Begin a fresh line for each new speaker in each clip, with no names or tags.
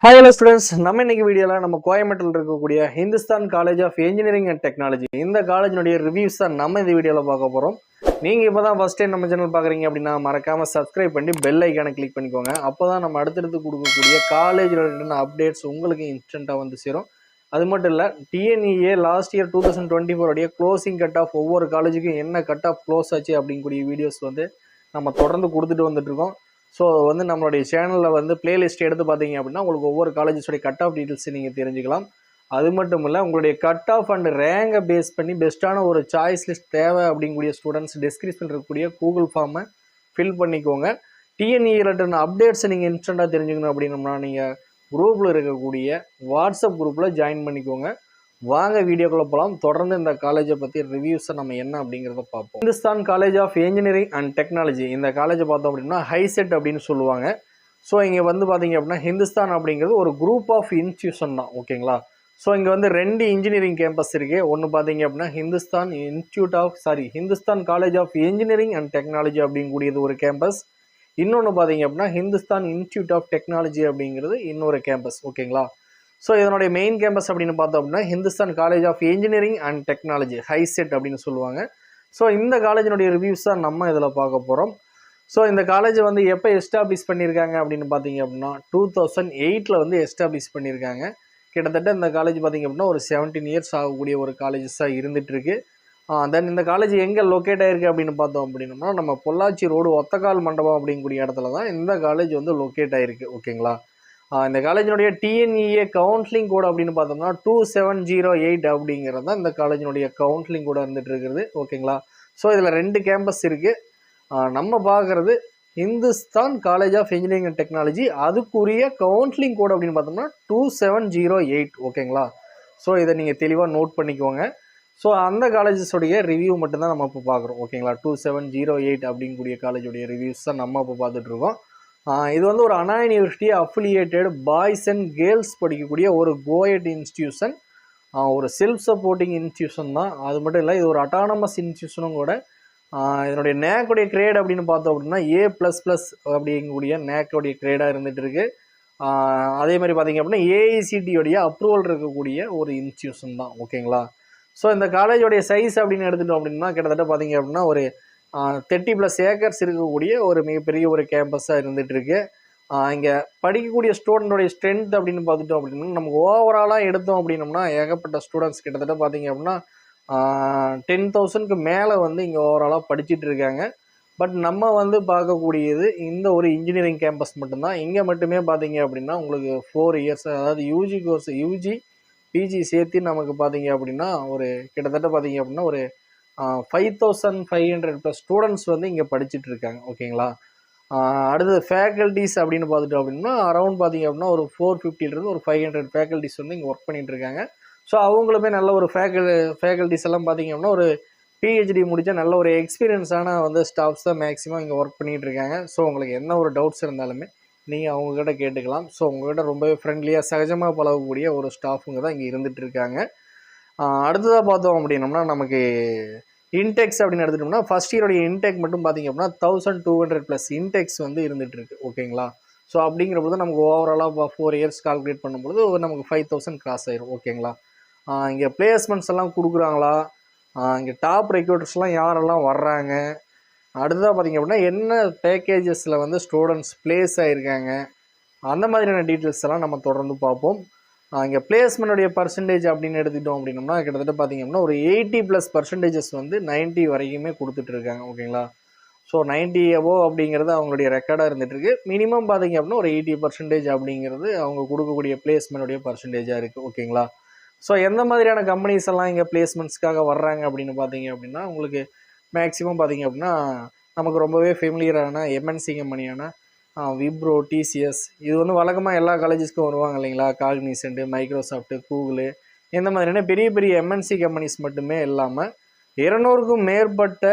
Hi hello students, நம்ம இன்னைக்கு வீடியோல நம்ம கோயம்பேட்டில் இருக்கக்கூடிய Hindustan college of engineering and technology இந்த காலேஜினுடைய ரிவ்யூஸ் தான் நம்ம இந்த வீடியோல பார்க்க போறோம். நீங்க இப்பதான் ஃபர்ஸ்ட் டைம் நம்ம சேனல் பாக்குறீங்க அப்படின்னா மறக்காம சப்ஸ்கிரைப் பண்ணி பெல் ஐகானை கிளிக் பண்ணிக்கோங்க. அப்பதான் நம்ம அடுத்தடுத்து கொடுக்கக்கூடிய காலேஜ் ரிலேட்டட் அப்டேட்ஸ் உங்களுக்கு இன்ஸ்டன்ட்டா வந்து சேரும். அது மட்டும் இல்ல, டிஎன்இஏ லாஸ்ட் இயர் 2024 உடைய க்ளோசிங் கட் ஆஃப் ஒவ்வொரு காலேஜுக்கும் என்ன கட் ஆஃப் க்ளோஸ் ஆச்சு அப்படிங்கக்கூடிய வீடியோஸ் வந்து நம்ம தொடர்ந்து கொடுத்துட்டு வந்துட்டு இருக்கோம். ஸோ வந்து நம்மளுடைய சேனலில் வந்து பிளேலிஸ்ட் எடுத்து பார்த்தீங்க அப்படின்னா உங்களுக்கு ஒவ்வொரு காலேஜஸோடைய கட் ஆஃப் டீட்டெயில்ஸ் நீங்கள் தெரிஞ்சுக்கலாம். அது மட்டும் இல்லை, உங்களுடைய கட் ஆஃப் அண்ட் ரேங்கை பேஸ் பண்ணி பெஸ்ட்டான ஒரு சாய்ஸ் லிஸ்ட் தேவை அப்படிங்கக்கூடிய ஸ்டூடெண்ட்ஸ் டிஸ்கிரிப்ஷன் இருக்கக்கூடிய கூகுள் ஃபார்மை ஃபில் பண்ணிக்கோங்க. டிஎன்இ ரிலேட்டட் அப்டேட்ஸை நீங்கள் இன்ஸ்டண்ட்டாக தெரிஞ்சுக்கணும் அப்படின்னம்னா நீங்கள் குரூப்பில் இருக்கக்கூடிய வாட்ஸ்அப் குரூப்பில் ஜாயின் பண்ணிக்கோங்க. வாங்க வீடியோக்குள்ள போகலாம். தொடர்ந்து இந்த காலேஜை பற்றி ரிவ்யூஸை நம்ம என்ன அப்படிங்கிறத பார்ப்போம். Hindustan college of engineering and technology இந்த காலேஜை பார்த்தோம் அப்படின்னா ஹைசெட் அப்படின்னு சொல்லுவாங்க. ஸோ இங்கே வந்து பார்த்தீங்க அப்படின்னா ஹிந்துஸ்தான் அப்படிங்கிறது ஒரு குரூப் ஆஃப் இன்ஸ்டியூஷன் தான், ஓகேங்களா. ஸோ இங்கே வந்து 2 இன்ஜினியரிங் கேம்பஸ் இருக்கு. ஒன்று பார்த்தீங்க அப்படின்னா Hindustan college of engineering and Technology அப்படிங்கக்கூடியது ஒரு கேம்பஸ். இன்னொன்று பார்த்தீங்க அப்படின்னா ஹிந்துஸ்தான் இன்ஸ்டியூட் ஆஃப் டெக்னாலஜி அப்படிங்கிறது இன்னொரு கேம்பஸ், ஓகேங்களா. ஸோ இதனுடைய மெயின் கேம்பஸ் அப்படின்னு பார்த்தோம் அப்படின்னா Hindustan college of engineering and Technology HICET அப்படின்னு சொல்லுவாங்க. ஸோ இந்த காலேஜினுடைய ரிவ்யூஸ் தான் நம்ம இதில் பார்க்க போகிறோம். ஸோ இந்த காலேஜ் வந்து எப்போ எஸ்டாப்ளிஷ் பண்ணியிருக்காங்க அப்படின்னு பார்த்தீங்க அப்படின்னா 2008 வந்து எஸ்டாப்ளிஷ் பண்ணியிருக்காங்க. கிட்டத்தட்ட இந்த காலேஜ் பார்த்தீங்க அப்படின்னா ஒரு 17 இயர்ஸ் ஆகக்கூடிய ஒரு காலேஜஸாக இருந்துட்டு இருக்கு. தென் இந்த காலேஜ் எங்கே லொக்கேட் ஆயிருக்கு அப்படின்னு பார்த்தோம் அப்படின்னா நம்ம பொள்ளாச்சி ரோடு ஒத்தக்கால் மண்டபம் அப்படிங்கக்கூடிய இடத்துல தான் இந்த காலேஜ் வந்து லொக்கேட் ஆயிருக்கு, ஓகேங்களா. இந்த காலேஜினுடைய டிஎன்இஏ கவுன்சிலிங் கோட் அப்படின்னு பார்த்தோம்னா 2708 அப்படிங்கிறது தான் இந்த காலேஜினுடைய கவுன்சிலிங் கோடாக இருந்துட்டு இருக்கிறது, ஓகேங்களா. ஸோ இதில் 2 கேம்பஸ் இருக்குது. நம்ம பார்க்குறது Hindustan college of engineering and technology, அதுக்குரிய கவுன்சிலிங் கோட் அப்படின்னு பார்த்தோம்னா 2708, ஓகேங்களா. ஸோ இதை நீங்கள் தெளிவாக நோட் பண்ணிக்கோங்க. ஸோ அந்த காலேஜஸோடைய ரிவ்யூ மட்டும்தான் நம்ம இப்போ பார்க்குறோம், ஓகேங்களா. 2708 அப்படிங்கக்கூடிய காலேஜுடைய ரிவ்யூஸ் தான் நம்ம இப்போ பார்த்துட்ருக்கோம். இது வந்து ஒரு Anna University affiliated boys and girls படிக்கக்கூடிய ஒரு கோயட் இன்ஸ்டியூஷன், ஒரு செல்ஃப் சப்போர்ட்டிங் இன்ஸ்டியூஷன் தான். அது மட்டும் இல்லை, இது ஒரு அட்டானமஸ் இன்ஸ்டியூஷனும் கூட. இதனுடைய நேக்குடைய கிரேட் அப்படின்னு பார்த்தோம் அப்படின்னா A++ அப்படிங்கக்கூடிய நேக்குடைய கிரேடாக இருந்துகிட்டு இருக்கு. அதே மாதிரி பார்த்தீங்க அப்படின்னா ஏஐசிடியோடைய அப்ரூவல் இருக்கக்கூடிய ஒரு இன்ஸ்டியூஷன் தான், ஓகேங்களா. ஸோ இந்த காலேஜோடைய சைஸ் அப்படின்னு எடுத்துட்டோம் அப்படின்னா கிட்டத்தட்ட பார்த்தீங்க அப்படின்னா ஒரு 30+ ஏக்கர்ஸ் இருக்கக்கூடிய ஒரு மிகப்பெரிய ஒரு கேம்பஸாக இருந்துகிட்டு இருக்கு. இங்கே படிக்கக்கூடிய ஸ்டூடெண்டோடைய ஸ்ட்ரென்த் அப்படின்னு பார்த்துட்டோம் அப்படின்னா நமக்கு ஓவராலாக எடுத்தோம் அப்படின்னோம்னா ஏகப்பட்ட ஸ்டூடெண்ட்ஸ் கிட்டத்தட்ட பார்த்தீங்க அப்படின்னா 10,000க்கு மேலே வந்து இங்கே ஓவராலாக படிச்சுட்டு இருக்காங்க. பட் நம்ம வந்து பார்க்கக்கூடியது இந்த ஒரு இன்ஜினியரிங் கேம்பஸ் மட்டும்தான். இங்கே மட்டுமே பார்த்தீங்க அப்படின்னா உங்களுக்கு 4 இயர்ஸ், அதாவது யூஜி கோர்ஸ், யூஜி பிஜி சேர்த்து நமக்கு பார்த்தீங்க அப்படின்னா ஒரு கிட்டத்தட்ட பார்த்தீங்க அப்படின்னா ஒரு 5500+ ஸ்டூடெண்ட்ஸ் வந்து இங்கே படிச்சுட்டு இருக்காங்க, ஓகேங்களா. அடுத்தது ஃபேக்கல்டிஸ் அப்படின்னு பார்த்துட்டோம் அப்படின்னா அரௌண்ட் பார்த்தீங்க அப்படின்னா ஒரு 450 ஒரு 500 ஃபேக்கல்டிஸ் வந்து இங்கே ஒர்க் பண்ணிட்டு இருக்காங்க. ஸோ அவங்களுமே நல்ல ஒரு ஃபேக்கல்டிஸ் எல்லாம் பார்த்தீங்க அப்படின்னா ஒரு பிஹெச்டி முடித்த நல்ல ஒரு எக்ஸ்பீரியன்ஸான வந்து ஸ்டாஃப்ஸ் தான் மேக்ஸிமம் இங்கே ஒர்க் பண்ணிகிட்டு இருக்காங்க. ஸோ உங்களுக்கு என்ன ஒரு டவுட்ஸ் இருந்தாலுமே நீங்கள் அவங்கக்கிட்ட கேட்டுக்கலாம். ஸோ உங்கள்கிட்ட ரொம்பவே ஃப்ரெண்ட்லியாக சகஜமாக பழகக்கூடிய ஒரு ஸ்டாஃபுங்க தான் இங்கே இருந்துகிட்டு இருக்காங்க. அடுத்ததாக பார்த்தோம் அப்படின்னோம்னா நமக்கு இன்டெக்ஸ் அப்படின்னு எடுத்துட்டோம்னா ஃபர்ஸ்ட் இயருடைய இன்டெக் மட்டும் பார்த்தீங்க அப்படின்னா 1200+ இன்டெக்ஸ் வந்து இருந்துகிட்டு இருக்கு, ஓகேங்களா. ஸோ அப்படிங்கிறபோது நமக்கு ஓவராலாக 4 இயர்ஸ் கால்குலேட் பண்ணும்போது நமக்கு 5000 கிராஸ் ஆயிரும், ஓகேங்களா. இங்கே பிளேஸ்மெண்ட்ஸ் எல்லாம் கொடுக்குறாங்களா, இங்கே டாப் ரெக்ரூட்டர்ஸ்லாம் யாரெல்லாம் வர்றாங்க, அடுத்ததாக பார்த்தீங்க அப்படின்னா என்ன பேக்கேஜஸில் வந்து ஸ்டூடெண்ட்ஸ் பிளேஸ் ஆகிருக்காங்க, அந்த மாதிரியான டீட்டெயில்ஸ் எல்லாம் நம்ம தொடர்ந்து பார்ப்போம். இங்கே பிளேஸ்மெண்ட்டுடைய பர்சன்டேஜ் அப்படின்னு எடுத்துக்கிட்டோம் அப்படின்னோம்னா கிட்டத்தட்ட பார்த்தீங்க அப்படின்னா ஒரு 80+ வந்து 90 வரைக்குமே கொடுத்துட்ருக்காங்க, ஓகேங்களா. ஸோ 90 above அப்படிங்கிறது அவங்களுடைய ரெக்கார்டாக இருந்துகிட்டு இருக்கு. மினிமம் பார்த்தீங்க அப்படின்னா ஒரு 80% அப்படிங்கிறது அவங்க கொடுக்கக்கூடிய பிளேஸ்மெண்ட்டுடைய பர்சன்டேஜாக இருக்குது, ஓகேங்களா. ஸோ எந்த மாதிரியான கம்பெனிஸ் எல்லாம் இங்கே பிளேஸ்மெண்ட்ஸ்க்காக வர்றாங்க அப்படின்னு பார்த்தீங்க அப்படின்னா உங்களுக்கு மேக்ஸிமம் பார்த்தீங்க அப்படின்னா நமக்கு ரொம்பவே ஃபெமிலியரான எம்என்சி கம்பெனியான விப்ரோ, டிசிஎஸ், இது வந்து வழக்கமாக எல்லா காலேஜஸ்க்கும் வருவாங்க இல்லைங்களா. காக்னிசன்ட், மைக்ரோசாஃப்ட்டு, கூகுளு, இந்த மாதிரியான பெரிய பெரிய எம்என்சி கம்பெனிஸ் மட்டுமே இல்லாமல் 200க்கும் மேற்பட்ட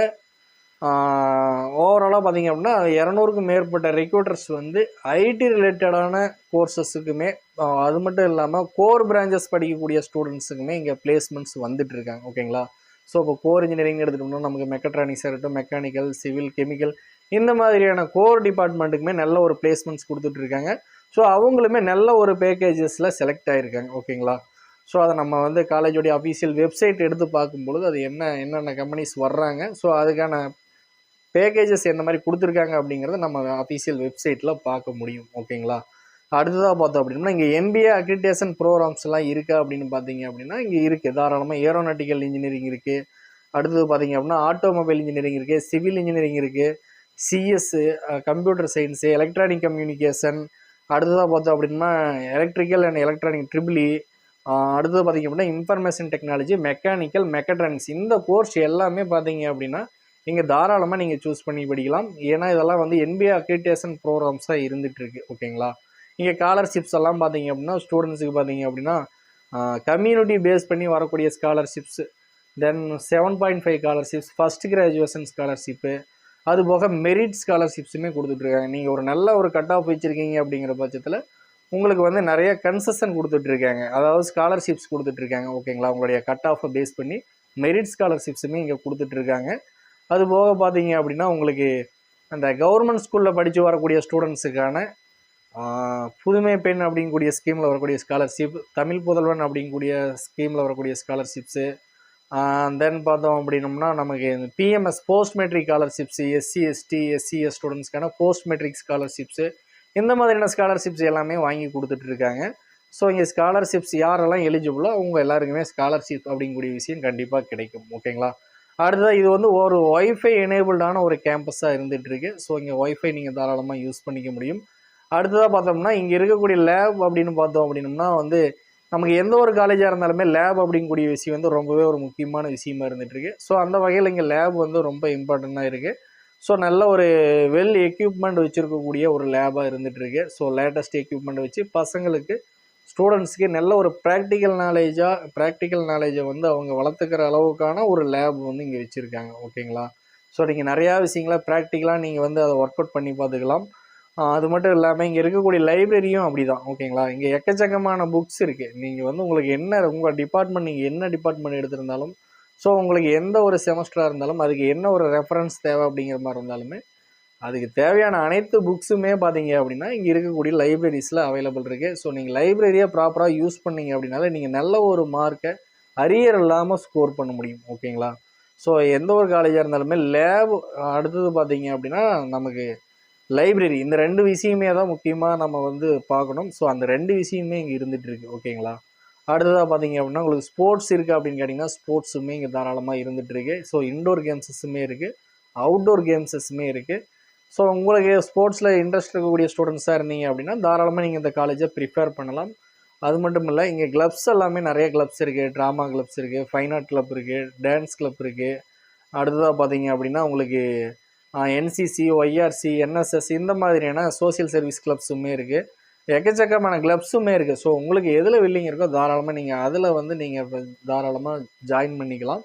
ஓவராலாக பார்த்தீங்க அப்படின்னா 200க்கும் மேற்பட்ட ரெக்ரூட்டர்ஸ் வந்து ஐடி ரிலேட்டடான கோர்சஸுக்குமே, அது மட்டும் இல்லாமல் கோர் பிரான்ச்சஸ் படிக்கக்கூடிய ஸ்டூடெண்ட்ஸுக்குமே இங்கே பிளேஸ்மெண்ட்ஸ் வந்துட்டு இருக்காங்க, ஓகேங்களா. ஸோ இப்போ கோர் இன்ஜினியரிங் எடுத்துகிட்டோம்னா நமக்கு மெக்கட்ரானிக்ஸ் இருக்கட்டும், மெக்கானிக்கல், சிவில், கெமிக்கல், இந்த மாதிரியான கோர் டிபார்ட்மெண்ட்டுக்குமே நல்ல ஒரு பிளேஸ்மெண்ட்ஸ் கொடுத்துட்ருக்காங்க. ஸோ அவங்களுமே நல்ல ஒரு பேக்கேஜஸில் செலக்ட் ஆகிருக்காங்க. ஓகேங்களா? ஸோ அதை நம்ம வந்து காலேஜோடைய அஃபீஷியல் வெப்சைட் எடுத்து பார்க்கும்பொழுது அது என்னென்ன கம்பெனிஸ் வர்றாங்க, ஸோ அதுக்கான பேக்கேஜஸ் எந்த மாதிரி கொடுத்துருக்காங்க அப்படிங்கிறத நம்ம அஃபீஷியல் வெப்சைட்டில் பார்க்க முடியும். ஓகேங்களா? அடுத்ததாக பார்த்தோம் அப்படின்னா இங்கே NBA அக்ரிடேஷன் ப்ரோக்ராம்ஸ்லாம் இருக்கா அப்படின்னு பார்த்தீங்க அப்படின்னா இங்கே இருக்குது. தாராளமாக ஏரோநாட்டிக்கல் இன்ஜினியரிங் இருக்குது. அடுத்தது பார்த்தீங்க அப்படின்னா ஆட்டோமொபைல் இன்ஜினியரிங் இருக்குது, சிவில் இன்ஜினியரிங் இருக்குது, CS, computer science, electronic communication, அடுத்ததாக பார்த்தோம் அப்படின்னா electrical and electronic triple E, அடுத்தது பார்த்தீங்க அப்படின்னா இன்ஃபர்மேஷன் டெக்னாலஜி, மெக்கானிக்கல், மெக்கட்ரானிக்ஸ், இந்த கோர்ஸ் எல்லாமே பார்த்தீங்க அப்படின்னா இங்கே தாராளமாக நீங்கள் சூஸ் பண்ணி படிக்கலாம். ஏன்னா இதெல்லாம் வந்து NBA அக்ரிடேஷன் ப்ரோக்ராம்ஸாக இருந்துகிட்ருக்கு. ஓகேங்களா? இங்கே ஸ்காலர்ஷிப்ஸ் எல்லாம் பார்த்தீங்க அப்படின்னா ஸ்டூடெண்ட்ஸுக்கு பார்த்தீங்க அப்படின்னா கம்யூனிட்டி பேஸ் பண்ணி வரக்கூடிய ஸ்காலர்ஷிப்ஸு, தென் 7.5 ஸ்காலர்ஷிப்ஸ், ஃபஸ்ட் கிராஜுவேஷன் ஸ்காலர்ஷிப்பு, அது போக மெரிட் ஸ்காலர்ஷிப்ஸுமே கொடுத்துட்ருக்காங்க. நீங்கள் ஒரு நல்ல ஒரு கட் ஆஃப் வச்சுருக்கீங்க அப்படிங்கிற பட்சத்தில் உங்களுக்கு வந்து நிறைய கன்செஷன் கொடுத்துட்ருக்காங்க, அதாவது ஸ்காலர்ஷிப்ஸ் கொடுத்துட்ருக்காங்க. ஓகேங்களா? உங்களுடைய கட் ஆஃபை பேஸ் பண்ணி மெரிட் ஸ்காலர்ஷிப்ஸுமே இங்கே கொடுத்துட்ருக்காங்க. அது போக பார்த்தீங்க அப்படின்னா உங்களுக்கு அந்த கவர்மெண்ட் ஸ்கூலில் படித்து வரக்கூடிய ஸ்டூடெண்ட்ஸுக்கான புதுமை பெண் அப்படிங்கக்கூடிய ஸ்கீமில் வரக்கூடிய ஸ்காலர்ஷிப், தமிழ் புதல்வன் அப்படிங்கக்கூடிய ஸ்கீமில் வரக்கூடிய ஸ்காலர்ஷிப்ஸு, தென் பார்த்தோம் அப்படின்னோம்னா நமக்கு PMS post matric scholarships, SC/ST SCS ஸ்டூடெண்ட்ஸ்க்கான போஸ்ட் மெட்ரிக் ஸ்காலர்ஷிப்ஸு, இந்த மாதிரியான ஸ்காலர்ஷிப்ஸ் எல்லாமே வாங்கி கொடுத்துட்ருக்காங்க. ஸோ இங்கே ஸ்காலர்ஷிப்ஸ் யாரெல்லாம் எலிஜிபிளோ அவங்க எல்லாருக்குமே ஸ்காலர்ஷிப் அப்படிங்கக்கூடிய விஷயம் கண்டிப்பாக கிடைக்கும். ஓகேங்களா? அடுத்தது இது வந்து ஒரு ஒய்ஃபை எனேபிள்டான ஒரு கேம்பஸாக இருந்துகிட்ருக்கு. ஸோ இங்கே ஒய்ஃபை நீங்கள் தாராளமாக யூஸ் பண்ணிக்க முடியும். அடுத்ததாக பார்த்தோம்னா இங்கே இருக்கக்கூடிய லேப் அப்படின்னு பார்த்தோம் அப்படின்னோம்னா வந்து நமக்கு எந்த ஒரு காலேஜாக இருந்தாலுமே லேப் அப்படிங்கக்கூடிய விஷயம் வந்து ரொம்பவே ஒரு முக்கியமான விஷயமா இருந்துகிட்ருக்கு. ஸோ அந்த வகையில் இங்கே லேப் வந்து ரொம்ப இம்பார்ட்டண்ட்டாக இருக்குது. ஸோ நல்ல ஒரு வெல் எக்யூப்மெண்ட் வச்சுருக்கக்கூடிய ஒரு லேபாக இருந்துகிட்ருக்கு. ஸோ லேட்டஸ்ட் எக்யூப்மெண்ட் வச்சு பசங்களுக்கு ஸ்டூடெண்ட்ஸுக்கு நல்ல ஒரு ப்ராக்டிக்கல் நாலேஜை வந்து அவங்க வளர்த்துக்கிற அளவுக்கான ஒரு லேப் வந்து இங்கே வச்சுருக்காங்க. ஓகேங்களா? ஸோ நீங்கள் நிறையா விஷயங்கள ப்ராக்டிக்கலாக நீங்கள் வந்து அதை ஒர்க் அவுட் பண்ணி பார்த்துக்கலாம். அது மட்டும் இல்லாமல் இங்கே இருக்கக்கூடிய லைப்ரரியும் அப்படி தான். ஓகேங்களா? இங்கே எக்கச்சக்கமான புக்ஸ் இருக்குது. நீங்கள் வந்து உங்களுக்கு உங்கள் டிபார்ட்மெண்ட், நீங்கள் என்ன டிபார்ட்மெண்ட் எடுத்திருந்தாலும், ஸோ உங்களுக்கு எந்த ஒரு செமஸ்டராக இருந்தாலும் அதுக்கு என்ன ஒரு ரெஃபரன்ஸ் தேவை அப்படிங்கிற மாதிரி இருந்தாலுமே அதுக்கு தேவையான அனைத்து புக்ஸுமே பார்த்தீங்க அப்படின்னா இங்கே இருக்கக்கூடிய லைப்ரரிஸில் அவைலபிள் இருக்குது. ஸோ நீங்கள் லைப்ரரியை ப்ராப்பராக யூஸ் பண்ணீங்க அப்படின்னாலே நீங்கள் நல்ல ஒரு மார்க்கை அரியர் இல்லாமல் ஸ்கோர் பண்ண முடியும். ஓகேங்களா? ஸோ எந்த ஒரு காலேஜாக இருந்தாலுமே லேப், அடுத்தது பார்த்தீங்க அப்படின்னா நமக்கு லைப்ரரி, இந்த 2 விஷயமே தான் முக்கியமாக நம்ம வந்து பார்க்கணும். ஸோ அந்த 2 விஷயமே இங்கே இருந்துகிட்ருக்கு. ஓகேங்களா? அடுத்ததாக பார்த்தீங்க அப்படின்னா உங்களுக்கு ஸ்போர்ட்ஸ் இருக்குது அப்படின்னு கேட்டிங்கன்னா ஸ்போர்ட்ஸுமே இங்கே தாராளமாக இருந்துகிட்ருக்கு. ஸோ இன்டோர் கேம்ஸஸுமே இருக்குது, அவுட்டோர் கேம்ஸஸுமே இருக்குது. ஸோ உங்களுக்கு ஸ்போர்ட்ஸில் இன்ட்ரெஸ்ட் இருக்கக்கூடிய ஸ்டூடெண்ட்ஸாக இருந்தீங்க அப்படின்னா தாராளமாக நீங்கள் இந்த காலேஜை ப்ரிஃபேர் பண்ணலாம். அது மட்டும் இல்லை, இங்கே கிளப்ஸ் எல்லாமே நிறைய கிளப்ஸ் இருக்குது. ட்ராமா கிளப்ஸ் இருக்குது, ஃபைன் ஆர்ட் கிளப் இருக்குது, டான்ஸ் கிளப் இருக்குது. அடுத்ததாக பார்த்தீங்க அப்படின்னா உங்களுக்கு NCC, YRC, NSS இந்த மாதிரியான சோசியல் சர்வீஸ் கிளப்ஸுமே இருக்குது. எக்கச்சக்கமான கிளப்ஸுமே இருக்குது. ஸோ உங்களுக்கு எதில் வில்லிங் இருக்கோ தாராளமாக நீங்கள் அதில் வந்து நீங்கள் தாராளமாக ஜாயின் பண்ணிக்கலாம்.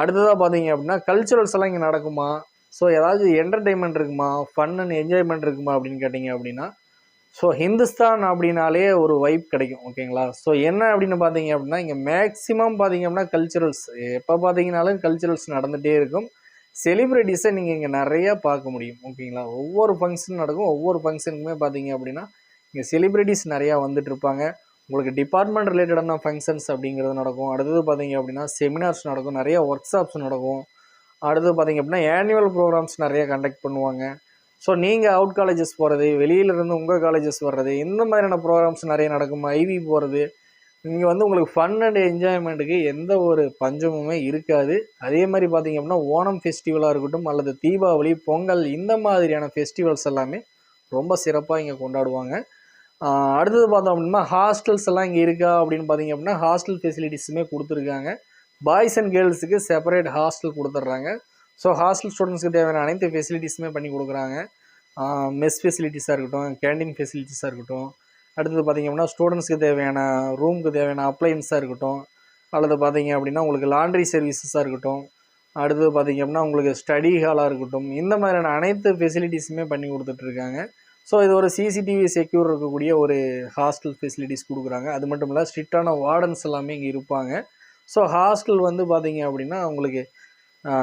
அடுத்ததாக பார்த்தீங்க அப்படின்னா கல்ச்சுரல்ஸ் எல்லாம் இங்கே நடக்குமா, ஸோ ஏதாவது என்டர்டெயின்மெண்ட் இருக்குமா, ஃபன் அண்ட் என்ஜாய்மெண்ட் இருக்குமா அப்படின்னு கேட்டிங்க அப்படின்னா ஸோ ஹிந்துஸ்தான் அப்படின்னாலே ஒரு வைப் கிடைக்கும். ஓகேங்களா? ஸோ என்ன அப்படின்னு பார்த்தீங்க அப்படின்னா இங்கே மேக்ஸிமம் பார்த்தீங்க அப்படின்னா கல்ச்சுரல்ஸ் எப்போ பார்த்தீங்கன்னாலும் கல்ச்சுரல்ஸ் நடந்துகிட்டே இருக்கும். செலிப்ரிட்டிஸை நீங்கள் இங்கே நிறையா பார்க்க முடியும். ஓகேங்களா? ஒவ்வொரு ஃபங்க்ஷன் நடக்கும், ஒவ்வொரு ஃபங்க்ஷனுக்குமே பார்த்தீங்க அப்படின்னா இங்கே செலிப்ரிட்டிஸ் நிறையா வந்துட்டுருப்பாங்க. உங்களுக்கு டிபார்ட்மெண்ட் ரிலேட்டடான ஃபங்க்ஷன்ஸ் அப்படிங்கிறது நடக்கும். அடுத்தது பார்த்தீங்க அப்படின்னா செமினார்ஸ் நடக்கும், நிறைய ஒர்க் ஷாப்ஸ் நடக்கும். அடுத்தது பார்த்தீங்க அப்படின்னா ஆனுவல் ப்ரோக்ராம்ஸ் நிறைய கண்டக்ட் பண்ணுவாங்க. ஸோ நீங்கள் அவுட் காலேஜஸ் போகிறது, வெளியிலேருந்து உங்கள் காலேஜஸ் வர்றது, இந்த மாதிரியான ப்ரோக்ராம்ஸ் நிறைய நடக்கும். ஐவி போகிறது, இங்கே வந்து உங்களுக்கு ஃபன் அண்ட் என்ஜாய்மெண்ட்டுக்கு எந்த ஒரு பஞ்சமுமே இருக்காது. அதே மாதிரி பார்த்தீங்க அப்படின்னா ஓணம் ஃபெஸ்டிவலாக இருக்கட்டும் அல்லது தீபாவளி, பொங்கல், இந்த மாதிரியான ஃபெஸ்டிவல்ஸ் எல்லாமே ரொம்ப சிறப்பாக இங்கே கொண்டாடுவாங்க. அடுத்தது பார்த்தோம் அப்படின்னா ஹாஸ்டல்ஸ் எல்லாம் இங்கே இருக்கா அப்படின்னு பார்த்தீங்க அப்படின்னா ஹாஸ்டல் ஃபெசிலிட்டிஸுமே கொடுத்துருக்காங்க. பாய்ஸ் அண்ட் கேர்ள்ஸுக்கு செப்பரேட் ஹாஸ்டல் கொடுத்துட்றாங்க. ஸோ ஹாஸ்டல் ஸ்டூடெண்ட்ஸ்க்கு தேவையான அனைத்து ஃபெசிலிட்டிஸுமே பண்ணி கொடுக்குறாங்க. மெஸ் ஃபெசிலிட்டிஸாக இருக்கட்டும், கேண்டீன் ஃபெசிலிட்டிஸாக இருக்கட்டும், அடுத்தது பார்த்திங்க அப்படின்னா ஸ்டூடெண்ட்ஸ்க்கு தேவையான ரூமுக்கு தேவையான அப்ளைன்ஸாக இருக்கட்டும், அல்லது பார்த்திங்க அப்படின்னா உங்களுக்கு லாண்ட்ரி சர்வீசஸாக இருக்கட்டும், அடுத்தது பார்த்திங்க அப்படின்னா உங்களுக்கு ஸ்டடி ஹாலாக இருக்கட்டும், இந்த மாதிரியான அனைத்து ஃபெசிலிட்டிஸுமே பண்ணி கொடுத்துட்ருக்காங்க. ஸோ இது ஒரு CCTV செக்யூர் இருக்கக்கூடிய ஒரு ஹாஸ்டல் ஃபெசிலிட்டிஸ் கொடுக்குறாங்க. அது மட்டும் இல்லை ஸ்ட்ரிக்டான வார்டன்ஸ் எல்லாமே இங்கே இருப்பாங்க. ஸோ ஹாஸ்டல் வந்து பார்த்திங்க அப்படின்னா உங்களுக்கு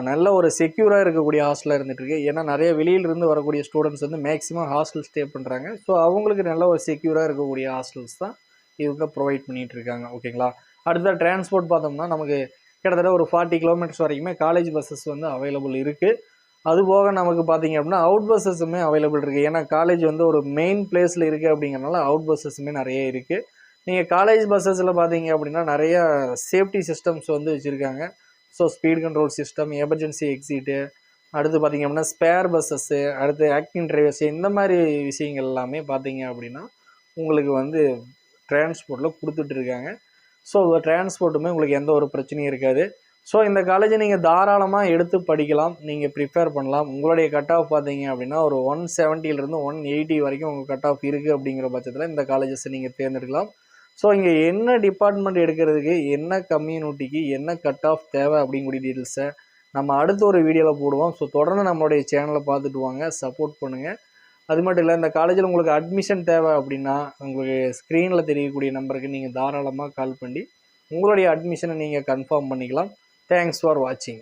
நல்ல ஒரு செக்யூராக இருக்கக்கூடிய ஹாஸ்டலாக இருந்துகிட்ருக்கு. ஏன்னா நிறைய வெளியிலிருந்து வரக்கூடிய ஸ்டூடெண்ட்ஸ் வந்து மேக்ஸிமம் ஹாஸ்டல் ஸ்டே பண்ணுறாங்க. ஸோ அவங்களுக்கு நல்ல ஒரு செக்யூராக இருக்கக்கூடிய ஹாஸ்டல்ஸ் தான் இவங்க ப்ரொவைட் பண்ணிகிட்டு இருக்காங்க. ஓகேங்களா. அடுத்த டிரான்ஸ்போர்ட் பார்த்தோம்னா நமக்கு கிட்டத்தட்ட ஒரு 40 கிலோமீட்டர்ஸ் வரைக்குமே காலேஜ் பஸ்ஸஸ் வந்து அவைலபிள் இருக்குது. அதுபோக நமக்கு பார்த்தீங்க அப்படின்னா அவுட் பஸ்ஸஸுமே அவைலபிள் இருக்குது. ஏன்னா காலேஜ் வந்து ஒரு மெயின் பிளேஸில் இருக்குது அப்படிங்கிறனால அவுட் பஸ்ஸஸுமே நிறைய இருக்குது. நீங்கள் காலேஜ் பஸ்ஸஸில் பார்த்தீங்க அப்படின்னா நிறைய சேஃப்டி சிஸ்டம்ஸ் வந்து வச்சுருக்காங்க. So speed control system, emergency exit, அடுத்து பார்த்தீங்க அப்படின்னா ஸ்பேர் பஸ்ஸஸ்ஸு, அடுத்து ஆக்டிங் டிரைவர்ஸு, இந்த மாதிரி விஷயங்கள் எல்லாமே பார்த்தீங்க அப்படின்னா உங்களுக்கு வந்து டிரான்ஸ்போர்ட்டில் கொடுத்துட்ருக்காங்க. ஸோ டிரான்ஸ்போர்ட்டுமே உங்களுக்கு எந்த ஒரு பிரச்சனையும் இருக்காது. ஸோ இந்த காலேஜை நீங்கள் தாராளமாக எடுத்து படிக்கலாம், நீங்கள் ப்ரிஃபேர் பண்ணலாம். உங்களுடைய கட் ஆஃப் பார்த்தீங்க அப்படின்னா ஒரு 170லேருந்து 180 வரைக்கும் உங்கள் கட் ஆஃப் இருக்குது. அப்படிங்கிற பட்சத்தில் இந்த காலேஜஸை நீங்கள் தேர்ந்தெடுக்கலாம். ஸோ இங்கே என்ன டிபார்ட்மெண்ட் எடுக்கிறதுக்கு, என்ன கம்யூனிட்டிக்கு என்ன கட் ஆஃப் தேவை அப்படிங்கக்கூடிய டீட்டெயில்ஸை நம்ம அடுத்த ஒரு வீடியோவில் போடுவோம். ஸோ தொடர்ந்து நம்மளுடைய சேனலை பார்த்துட்டு வாங்க, சப்போர்ட் பண்ணுங்கள். அது மட்டும் இல்லை, இந்த காலேஜில் உங்களுக்கு அட்மிஷன் தேவை அப்படின்னா உங்களுக்கு ஸ்க்ரீனில் தெரியக்கூடிய நம்பருக்கு நீங்கள் தாராளமாக கால் பண்ணி உங்களுடைய அட்மிஷனை நீங்கள் கன்ஃபார்ம் பண்ணிக்கலாம். தேங்க்ஸ் ஃபார் வாட்சிங்.